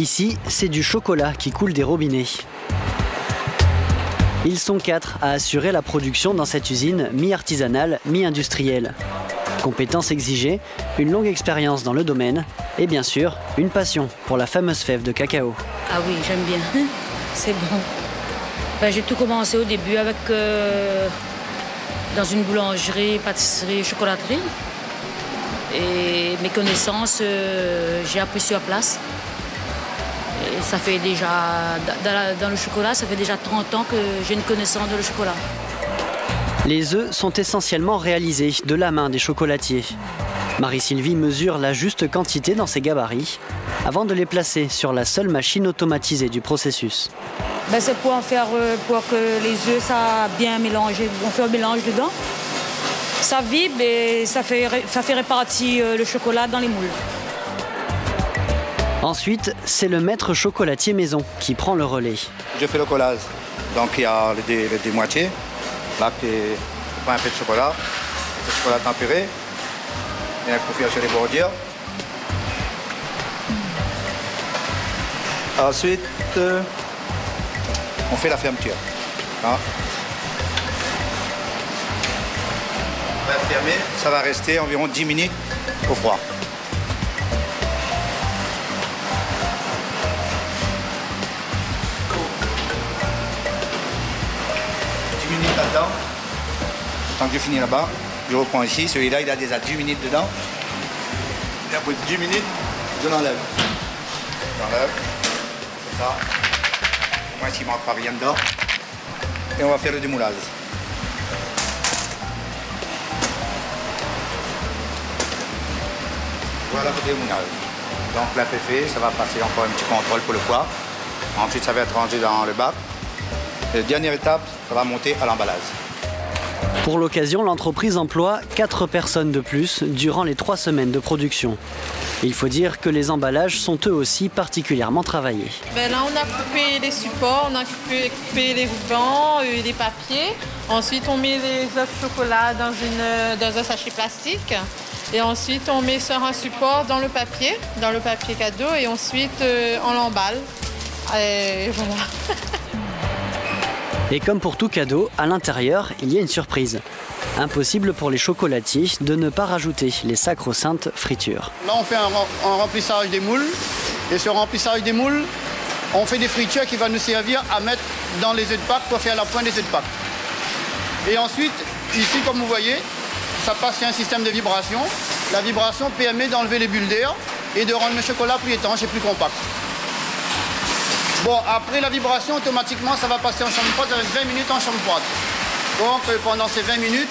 Ici, c'est du chocolat qui coule des robinets. Ils sont 4 à assurer la production dans cette usine mi-artisanale, mi-industrielle. Compétences exigées, une longue expérience dans le domaine et bien sûr, une passion pour la fameuse fève de cacao. Ah oui, j'aime bien. C'est bon. Ben, j'ai tout commencé au début avec dans une boulangerie, pâtisserie, chocolaterie. Et mes connaissances, j'ai appris sur place. Et ça fait déjà, dans le chocolat, ça fait déjà 30 ans que j'ai une connaissance de le chocolat. Les œufs sont essentiellement réalisés de la main des chocolatiers. Marie-Sylvie mesure la juste quantité dans ses gabarits avant de les placer sur la seule machine automatisée du processus. Ben, c'est pour en faire, pour que les œufs ça bien mélangé. On fait un mélange dedans. Ça vibre et ça fait répartir le chocolat dans les moules. Ensuite, c'est le maître chocolatier maison qui prend le relais. Je fais le collage. Donc il y a les deux moitiés. Là, tu prends un peu de chocolat tempéré. Et un coup sur les bordures. Ensuite, on fait la fermeture. Là. On va fermer. Ça va rester environ 10 minutes au froid. Là-dedans. Tant que je finis là-bas, je reprends ici. Celui-là, il a déjà 10 minutes dedans. Et après 10 minutes, je l'enlève. J'enlève. C'est ça. Au moins, s'il ne manque pas rien dedans. Et on va faire le démoulage. Voilà le démoulage. Donc là, c'est fait. Ça va passer encore un petit contrôle pour le poids. Ensuite, ça va être rangé dans le bac. Et dernière étape, ça va monter à l'emballage. Pour l'occasion, l'entreprise emploie 4 personnes de plus durant les 3 semaines de production. Il faut dire que les emballages sont eux aussi particulièrement travaillés. Ben là, on a coupé les supports, on a coupé les rubans, les papiers. Ensuite, on met les œufs de chocolat dans un sachet plastique. Et ensuite, on met sur un support dans le papier cadeau. Et ensuite, on l'emballe. Et voilà. Et comme pour tout cadeau, à l'intérieur, il y a une surprise. Impossible pour les chocolatiers de ne pas rajouter les sacro-saintes fritures. Là, on fait un remplissage des moules. Et ce remplissage des moules, on fait des fritures qui vont nous servir à mettre dans les œufs de Pâques pour faire la pointe des œufs de Pâques. Et ensuite, ici, comme vous voyez, ça passe sur un système de vibration. La vibration permet d'enlever les bulles d'air et de rendre le chocolat plus étanche et plus compact. Bon, après la vibration, automatiquement, ça va passer en chambre froide, ça va être 20 minutes en chambre froide. Donc, pendant ces 20 minutes,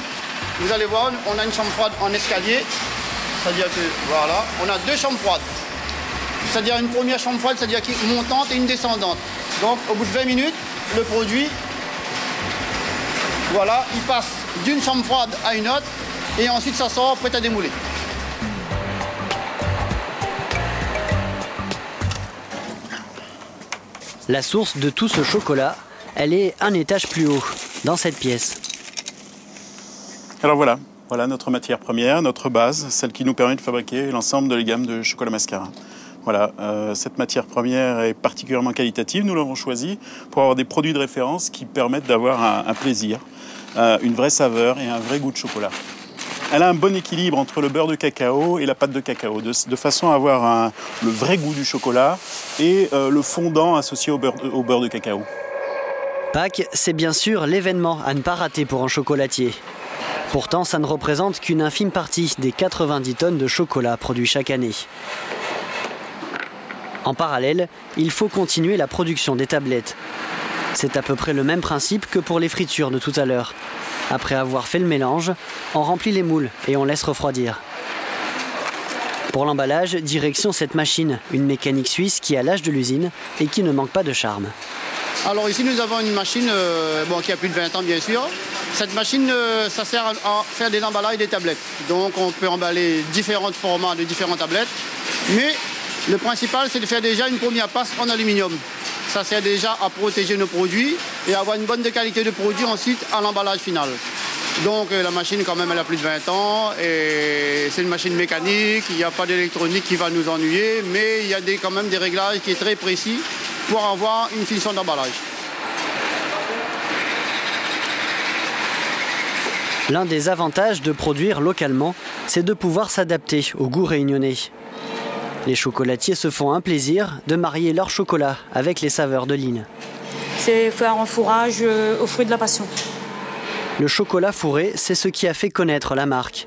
vous allez voir, on a une chambre froide en escalier. C'est-à-dire que, voilà, on a 2 chambres froides. C'est-à-dire une première chambre froide, c'est-à-dire qui est montante et une descendante. Donc, au bout de 20 minutes, le produit, voilà, il passe d'une chambre froide à une autre. Et ensuite, ça sort prêt à démouler. La source de tout ce chocolat, elle est un étage plus haut, dans cette pièce. Alors voilà notre matière première, notre base, celle qui nous permet de fabriquer l'ensemble de la gamme de chocolat mascara. Voilà, cette matière première est particulièrement qualitative, nous l'avons choisie pour avoir des produits de référence qui permettent d'avoir un plaisir, une vraie saveur et un vrai goût de chocolat. Elle a un bon équilibre entre le beurre de cacao et la pâte de cacao, de façon à avoir le vrai goût du chocolat et le fondant associé au beurre de cacao. Pâques, c'est bien sûr l'événement à ne pas rater pour un chocolatier. Pourtant, ça ne représente qu'une infime partie des 90 tonnes de chocolat produits chaque année. En parallèle, il faut continuer la production des tablettes. C'est à peu près le même principe que pour les fritures de tout à l'heure. Après avoir fait le mélange, on remplit les moules et on laisse refroidir. Pour l'emballage, direction cette machine, une mécanique suisse qui a l'âge de l'usine et qui ne manque pas de charme. Alors ici, nous avons une machine qui a plus de 20 ans, bien sûr. Cette machine, ça sert à faire des emballages et des tablettes. Donc on peut emballer différents formats de différentes tablettes. Mais le principal, c'est de faire déjà une première passe en aluminium. Ça sert déjà à protéger nos produits et avoir une bonne qualité de produit ensuite à l'emballage final. Donc la machine quand même elle a plus de 20 ans et c'est une machine mécanique, il n'y a pas d'électronique qui va nous ennuyer, mais il y a quand même des réglages qui sont très précis pour avoir une finition d'emballage. L'un des avantages de produire localement, c'est de pouvoir s'adapter au goût réunionnais. Les chocolatiers se font un plaisir de marier leur chocolat avec les saveurs de l'île. C'est faire un fourrage aux fruits de la passion. Le chocolat fourré, c'est ce qui a fait connaître la marque.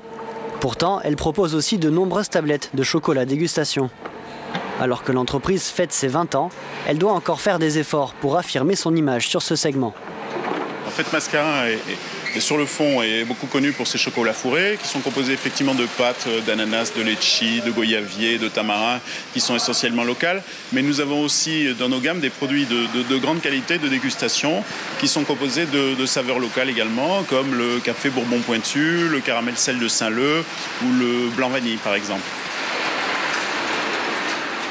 Pourtant, elle propose aussi de nombreuses tablettes de chocolat dégustation. Alors que l'entreprise fête ses 20 ans, elle doit encore faire des efforts pour affirmer son image sur ce segment. En fait, Mascarin est sur le fond est beaucoup connu pour ses chocolats fourrés qui sont composés effectivement de pâtes d'ananas, de litchi, de goyavier, de tamarin qui sont essentiellement locales. Mais nous avons aussi dans nos gammes des produits de grande qualité de dégustation qui sont composés de saveurs locales également, comme le café Bourbon Pointu, le caramel sel de Saint-Leu ou le blanc vanille par exemple.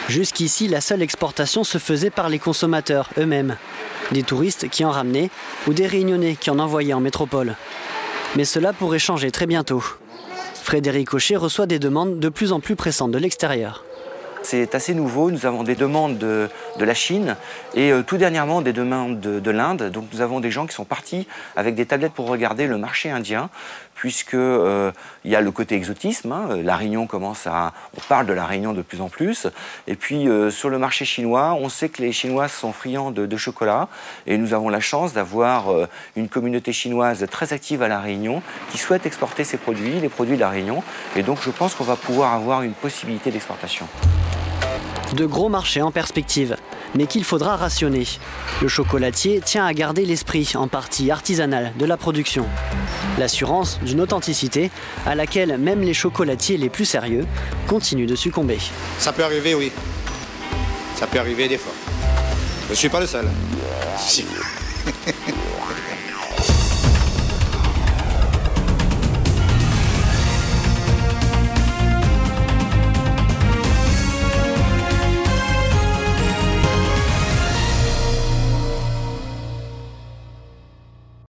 Jusqu'ici, la seule exportation se faisait par les consommateurs eux-mêmes. Des touristes qui en ramenaient ou des Réunionnais qui en envoyaient en métropole. Mais cela pourrait changer très bientôt. Frédéric Aucher reçoit des demandes de plus en plus pressantes de l'extérieur. C'est assez nouveau, nous avons des demandes de la Chine et tout dernièrement des demandes de l'Inde. Donc nous avons des gens qui sont partis avec des tablettes pour regarder le marché indien, puisque il y a le côté exotisme, hein. La Réunion on parle de la Réunion de plus en plus. Et puis sur le marché chinois, on sait que les Chinois sont friands de chocolat et nous avons la chance d'avoir une communauté chinoise très active à la Réunion qui souhaite exporter ses produits, les produits de la Réunion. Et donc je pense qu'on va pouvoir avoir une possibilité d'exportation. De gros marchés en perspective, mais qu'il faudra rationner. Le chocolatier tient à garder l'esprit en partie artisanal de la production. L'assurance d'une authenticité à laquelle même les chocolatiers les plus sérieux continuent de succomber. Ça peut arriver, oui. Ça peut arriver des fois. Je ne suis pas le seul. Si.